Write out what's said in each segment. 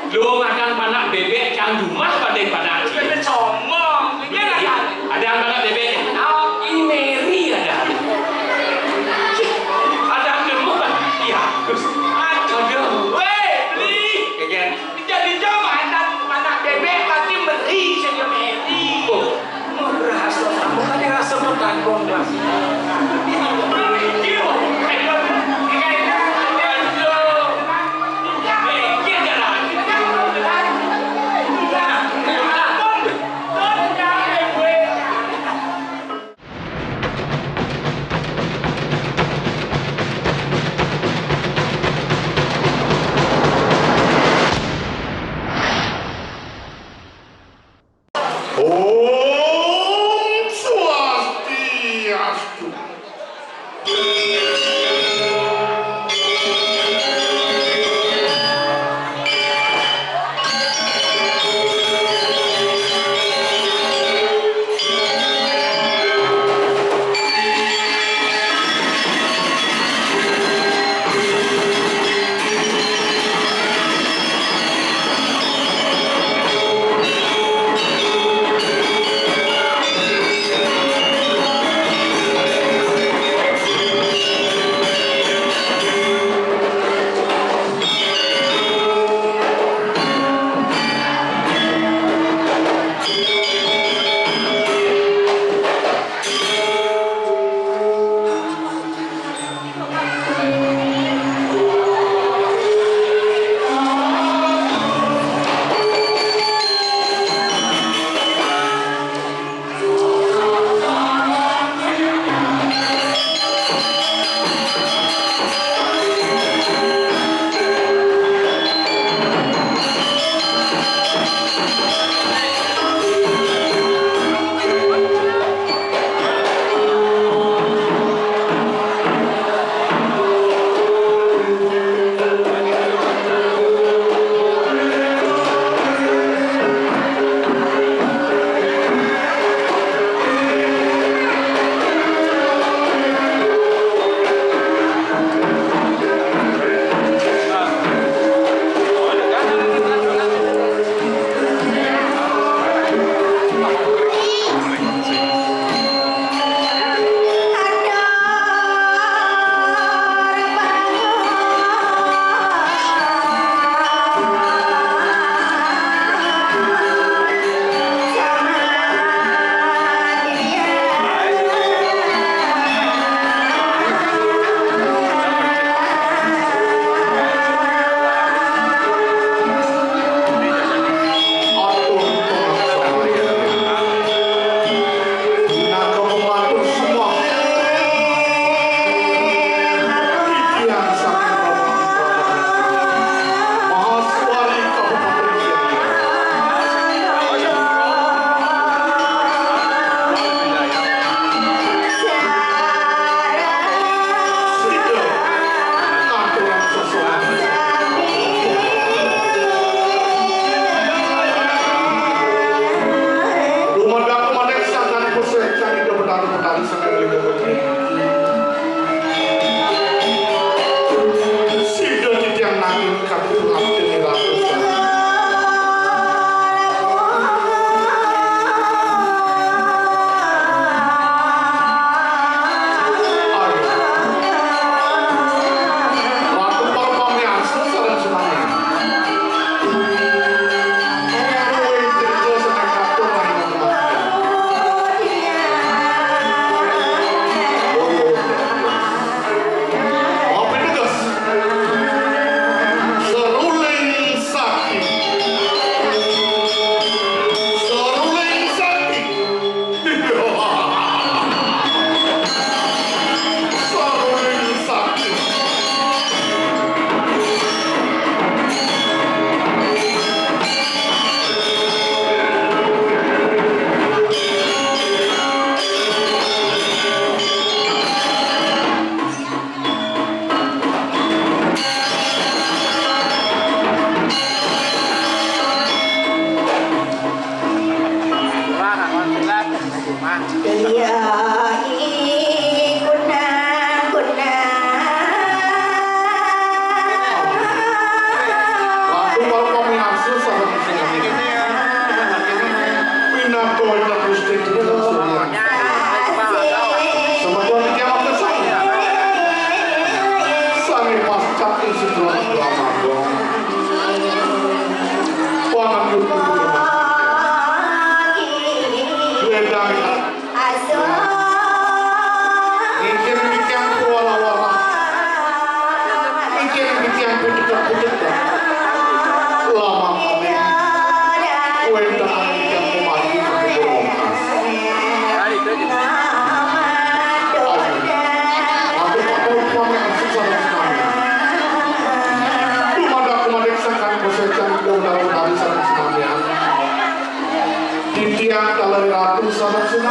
Lu makan panak bebek yang rumah pada panak. Kita comong. Ada yang panak bebek. Ini Mary ada. Ada gemuk kan? Iya. Aduh. Weh, beli. Kayak Jadi coba anak bebek pasti beri saja Mary. oh. Murah kamu kan yang rasa bertanggung lah.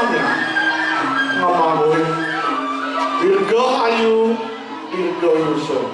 semuanya. Nama gue Dirgo Ayu Dirgo Yusuf.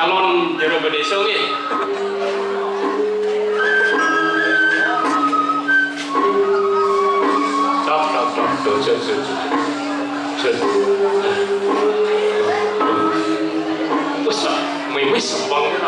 calon jero desa nggih. Stop. Wes, memes sembang ya.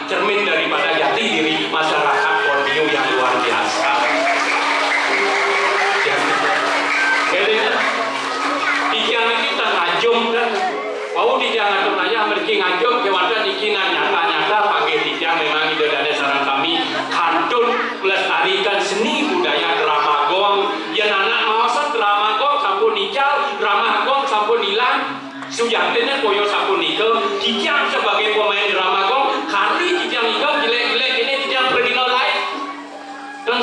Cermin daripada jati diri masyarakat Borneo yang luar biasa. Jadi tiang ini tak ngajum kan, mau tiang ngajum aja mereka ngajum kewajiban ikinan nyata pakai tiang memang itu dari saran kami kantun melestarikan seni budaya drama gong. Yang anak mawasan drama gong sampun nical, drama gong sampun hilang. Sujatnya koyo sampun nikel, tiang sebagai pemain drama gong.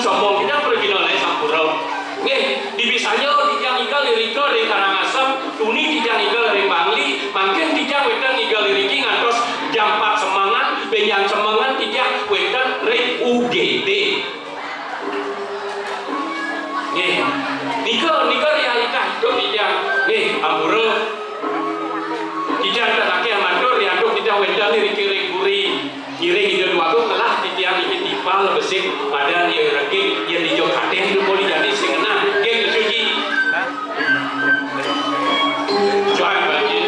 Sombong kita pergi nolai sampurau. Nih, di bisanya tidak igal lirika dari Karangasem, tuni tidak igal dari Bangli, makin tidak wetan igal liriki ngantos jam 4 semangat, benjang semangat tidak wetan dari UGD. Nih, nika realita hidup tidak. Nih, ampura. Tidak terlaki amatur ya, tidak wetan liriki reguri. Kira hidup waktu telah titian ini tipal besik pada yang regi yang dijauh katen itu boleh jadi sengenah geng suci join bagi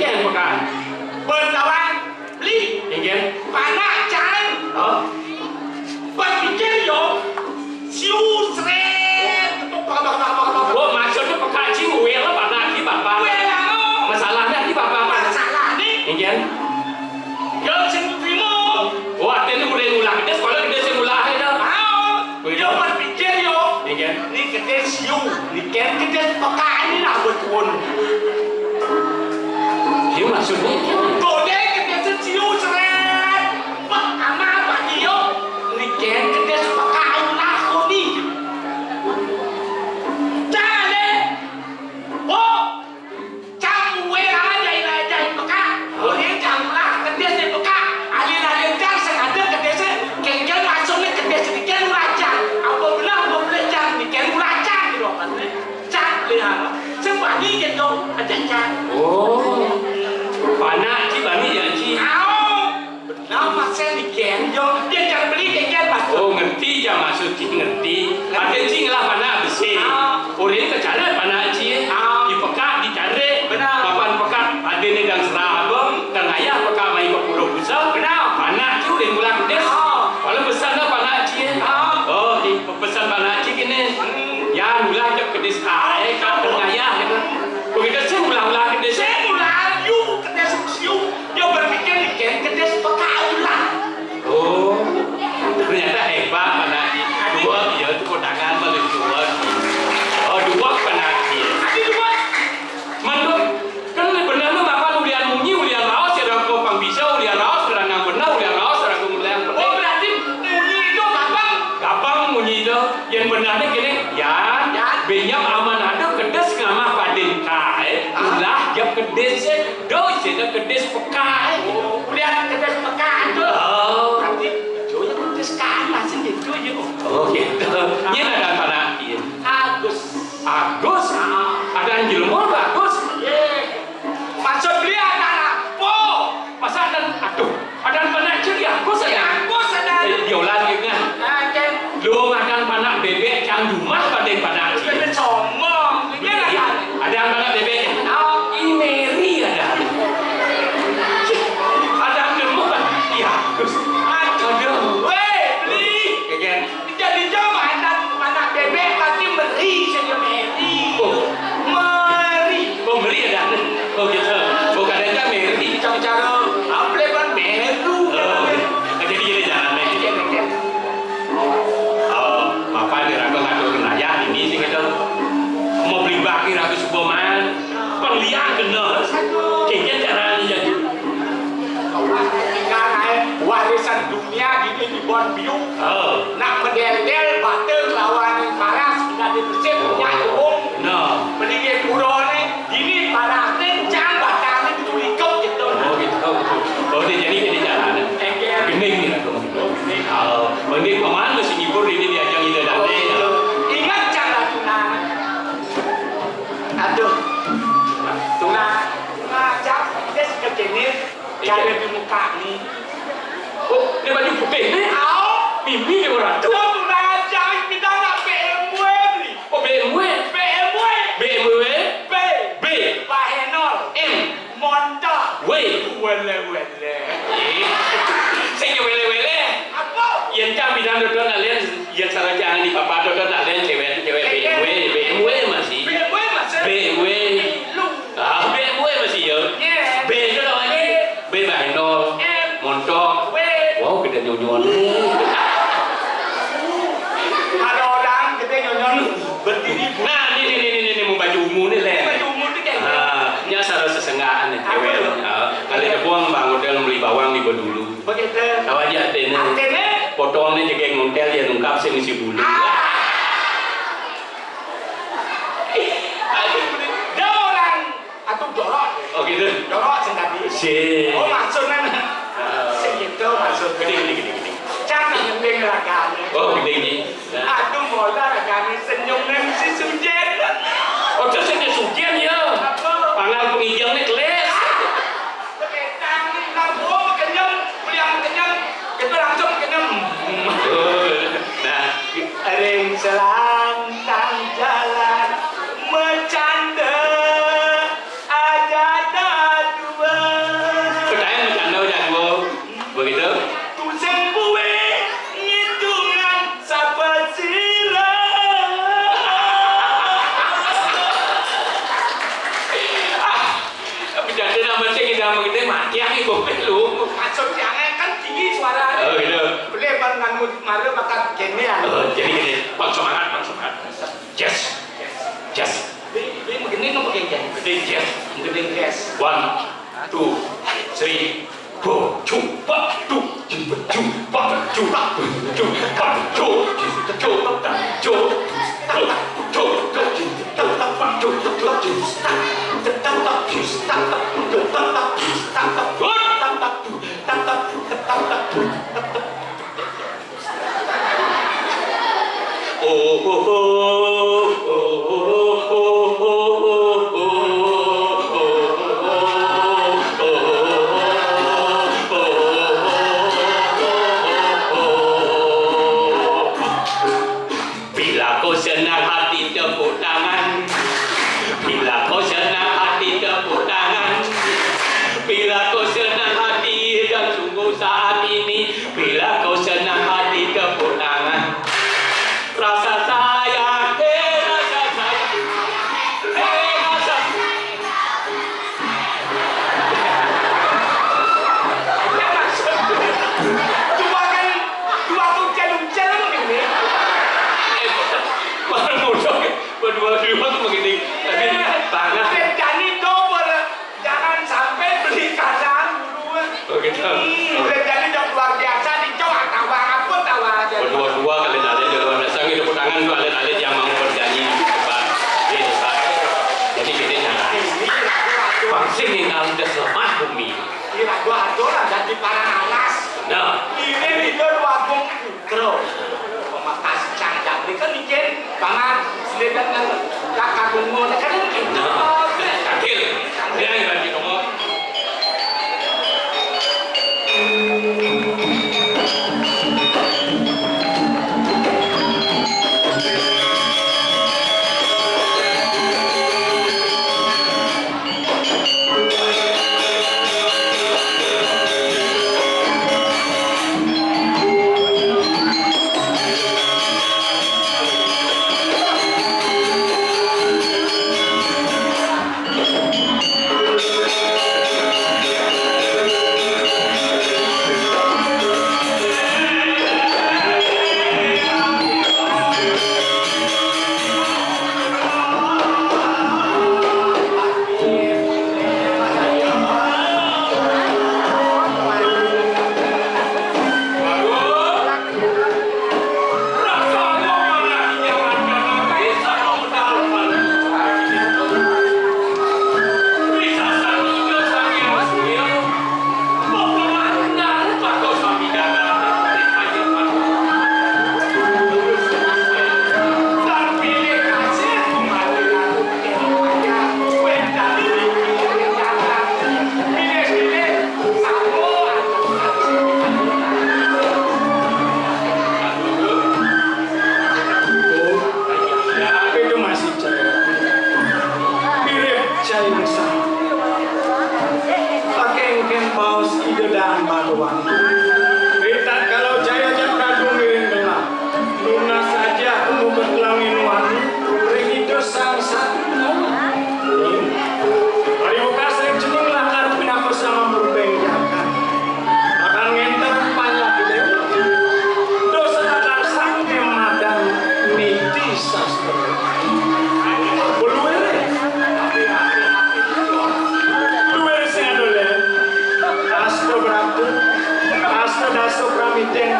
yang pekaan. Berkawan beli Ingin? anak jangan Oh, berpikir yo siu seret oh maksudnya pekaan cing gue lah pada di bapak. Masalahnya di bapak. masalah nih Ingin? yo sing primo Oh, artinya mulai ngulang dia sekolah dia sekolah itu. mau yo berpikir yo Ingin? ni gede siu ni kan gede pekaan ni lah bertuan Dia maksudnya gede gede siu seret pak ama pak yo ni kan gede pekaan lah ko ni jangan deh oh Chăm quê á dày là dày bậc á, rồi đến chăm là cái tiền tiền bậc á, ali là đến chăm sẽ ăn được cái tiền sẽ, cái chân mà xuống lên cái tiền sẽ cái chân là chăm, ao bơm lên chăm thì cái là chăm thì rồi bạn đấy, chăm lên hả?ซึ่งวันนี้ยังโดนอาจารย์ Oh, panak cik bani ya cik. เอาแล้วมาเส้นอีกแขนโยนยังจะไปรีดแกนบัตร Oh, ngerti je maksud cik ngerti. Ada cik lah panak bersih. Orang ke cara panak cik. Di pekat dicari. Benar. Papan pekat ada ni dan serabang dan ayah pekat mai ke Pulau Busa. Benar. Panak cik udah ngulang des. Kalau pesan dah panak cik. Oh, di pesan panak cik ini. Ya, ngulang je ke des air kat dengan ayah gitu. Begitu saya ulang-ulang ke des. saya mulai yuk ke desa siu, yo berpikir nih kan ke desa pekaulan. Oh, ternyata hebat panak cik. Dua dia tu kondangan bagi dua. Oh, dua panak cik. Tapi dua Manut kan benar lu apa ulian munyi ulian raos ya kau pang bisa ulian raos serang yang benar ulian raos serang ulian oh benar berarti bunyi itu gampang. gampang munyi itu yang benarnya gini ya benyam aman ada kedes ngama padin kae ulah jap kedes do sih kedes pekai Oh, lihat ke desa pekaan tuh. oh Berarti joyo ke desa kaan masih gitu yo. oh gitu ini ada panak Agus. Agus ada anjilmo bagus Ye. Maksud beli ada po. masa ada aduh ada panak cik ya Agus ya Agus ada. dia lagi kan Nah, kan lu makan panak bebek yang rumah pada panak cik. kita somong. Ini ada. Ada yang panak bebek. Oh, Ini Mary ada. Ada yang gemuk kan? Iya. aduh. Weh, beli. Kayak Jadi coba anak bebek pasti meri saja meri. Oh. Meri. pembeli ada. Oh gitu. Bukan ada Mary. Cara apa kan meru. Jadi ini jalan lagi. Oh, bapak ni ragu ngatur kenaya ini sih gitu. Mau beli baki ragu sebuah man. Pengliang kena. Kayaknya caranya jadi. Warisan dunia gini di Bon Biu. Oh. Nak medel-del batel lawan paras sudah dibersih punya umum. No. Mendingin puro nih gini parasnya jangan batalnya itu ikut gitu. Oh gitu. Oh dia jadi jalan. Engger. Gening ni aku. Oh, mending pemain mesti ngibur ini diajak ide nanti. Ingat cara tunang. Aduh. Tunang. Ngajak dia sekejenis cara di muka nih. Oh, dia baju putih ni. Au. Mimi dia orang. Tuh tunang jangan kita nak BMW beli. Oh, BMW. BMW. BMW. B. B. Bahenol. M. Monta. W. Wele-wele. Saya wele-wele. Apa? Yang kami dan dokter nak lihat, yang salah jangan di papa dokter nak lihat cewek BMW masih. BMW masih. BMW. Lu. Ah, BMW masih ya. Yeah. B itu lagi. B Bahenol. M. Montok. W. Wow, kita nyonyon. Ada orang kita nyonya berdiri. Nah, ini mau baju ungu ni leh. Baju umur tu kayak gitu. Nya sarah sesenggaan ni Apa cewek. tu? Kali dia buang bang model beli bawang di dulu. Begitu. Tahu aja ni. Artinya. Potong ni jaga ngontel dia nungkap sing isi bulu. Dia orang atau jorok. Oh gitu. Jorok sendiri. Si. Oh maksudnya. Segitu maksud. Gede. Jangan yang raganya. Oh gede ni. Aduh mola raganya senyumnya si Sujen. Oh terus dia sukian ya. Apa? Pangal pengijang ni keles. Beketang ni lampu kenyang, beliang kenyang, kita langsung kenyang. Nah, Ring selantang jalan bercanda ada dua tiang ibu melu. Maksud tiangnya kan tinggi suaranya. Oh gitu. Boleh dengan malu makan genian. Jadi gini, bang semangat. Yes. Ini begini nggak pakai geng. Yes. Gede gas. 1, 2, 3, 4, coba tuh, bila kau senang hati tepuk tangan, bila kau senang hati tepuk tangan, bila kau senang hati dan sungguh saat ini, bila kau senang hati tepuk tangan, rasa sayang, rasa sayang, rasa Dua kuncel begini. berdua tuh begini, tapi tangan. Jadi double, jangan sampai beli kanan dulu. Oh gitu. Jadi udah luar biasa dicoba tawa apa tawa aja. Berdua kalian ada di luar biasa tepuk tangan tuh alit-alit yang mau bernyanyi hebat, hebat. Jadi gini jangan. Vaksin ini dalam lemah bumi. Ini adu lah jadi para alas. Nah, Ini video wabung putro. Pemakas cangkang ini kan bikin banget. Seledan kan kakak bungo kan gitu. nah, kakil, dia yang bagi kamu.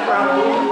Prabu